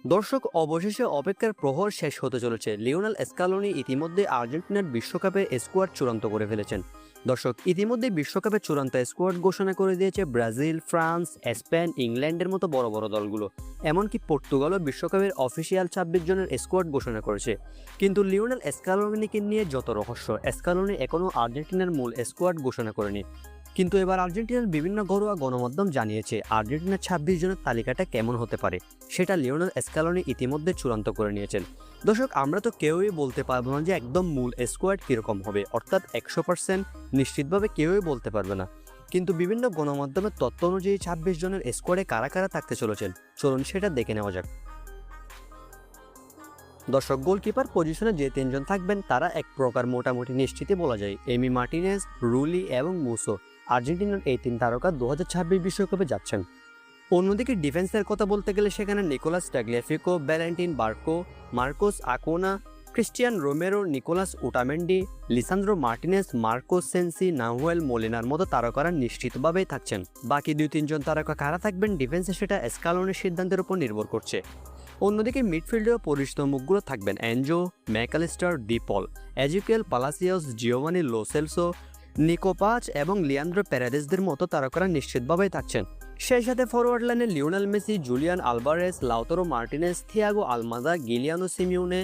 দর্শক, অবশেষে অপেক্ষার প্রহর শেষ হতে চলেছে। লিওনেল স্ক্যালোনি ইতিমধ্যে আর্জেন্টিনার বিশ্বকাপের স্কোয়াড চূড়ান্ত করে ফেলেছেন। দর্শক, ইতিমধ্যে বিশ্বকাপের চূড়ান্ত স্কোয়াড ঘোষণা করে দিয়েছে ব্রাজিল, ফ্রান্স, স্পেন, ইংল্যান্ডের মতো বড় বড় দলগুলো। এমনকি পর্তুগালও বিশ্বকাপের অফিসিয়াল 26 জনের স্কোয়াড ঘোষণা করেছে। কিন্তু লিওনেল স্ক্যালোনিকে নিয়ে যত রহস্য, স্ক্যালোনি এখনও আর্জেন্টিনার মূল স্কোয়াড ঘোষণা করেনি। কিন্তু এবার আর্জেন্টিনার বিভিন্ন ঘরোয়া গণমাধ্যম জানিয়েছে আর্জেন্টিনার 26 জনের তালিকাটা কেমন হতে পারে সেটা লিওনেল স্ক্যালোনি ইতিমধ্যে চূড়ান্ত করে নিয়েছেন। দর্শক, আমরা তো কেউই বলতে পারবো না যে একদম মূল স্কোয়াড কীরকম হবে, অর্থাৎ 100% নিশ্চিতভাবে কেউই বলতে পারবে না। কিন্তু বিভিন্ন গণমাধ্যমের তথ্য অনুযায়ী 26 জনের স্কোয়াডে কারা কারা থাকতে চলেছেন, চলুন সেটা দেখে নেওয়া যাক। দর্শক, গোলকিপার পজিশনে যে 3 জন থাকবেন তারা এক প্রকার মোটামুটি নিশ্চিতই বলা যায়। এমি মার্টিনেজ, রুলি এবং মুসো আর্জেন্টিনার এই 3 তারকা 2026 বিশ্বকাপে যাচ্ছেন। অন্যদিকে ডিফেন্সের কথা বলতে গেলে সেখানে Nicolas Tagliafico, Valentin Barco, Marcos Acuna, Cristian Romero, Nicolas Otamendi, Lisandro Martinez, Marcos Senesi, Nahuel Molina মতো তারকারা নিশ্চিতভাবেই থাকছেন। বাকি 2-3 জন তারকা কারা থাকবেন ডিফেন্সে সেটা স্ক্যালোনির সিদ্ধান্তের উপর নির্ভর করছে। অন্যদিকে মিডফিল্ডেও পরিচিত মুখগুলো থাকবেন Enzo, Mac Allister, De Paul, Ezequiel Palacios, Giovani Lo Celso, Nico Paz এবং লিয়ান্দ্রো প্যারাদেসদের মতো তারকারা নিশ্চিতভাবেই থাকছেন। সেই সাথে ফরওয়ার্ড লাইনে Lionel Messi, Julian Alvarez, Lautaro Martinez, Thiago Almada, Giuliano Simeone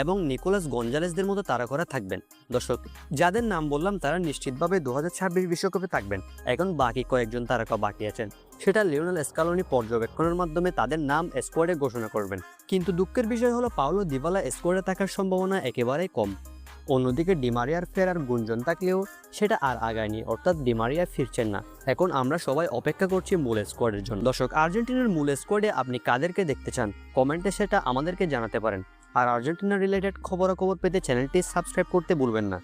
এবং নিকোলাস গঞ্জালেসদের মতো তারকারা থাকবেন। দর্শক, যাদের নাম বললাম তারা নিশ্চিতভাবে 2026 বিশ্বকাপে থাকবেন। এখন বাকি কয়েকজন তারকা বাকি আছেন, সেটা লিওনেল স্ক্যালোনি পর্যবেক্ষণের মাধ্যমে তাদের নাম স্কোয়াডে ঘোষণা করবেন। কিন্তু দুঃখের বিষয় হলো পাওলো দিবালা স্কোয়াডে থাকার সম্ভাবনা একেবারেই কম। অন্যদিকে ডিমারিয়ার ফেরার গুঞ্জন থাকলেও সেটা আর আগায়নি, অর্থাৎ ডিমারিয়া ফিরছেন না। এখন আমরা সবাই অপেক্ষা করছি মূল স্কোয়াডের জন্য। দর্শক, আর্জেন্টিনার মূল স্কোয়াডে আপনি কাদেরকে দেখতে চান কমেন্টে সেটা আমাদেরকে জানাতে পারেন। আর আর্জেন্টিনা রিলেটেড খবরাখবর পেতে চ্যানেলটি সাবস্ক্রাইব করতে ভুলবেন না।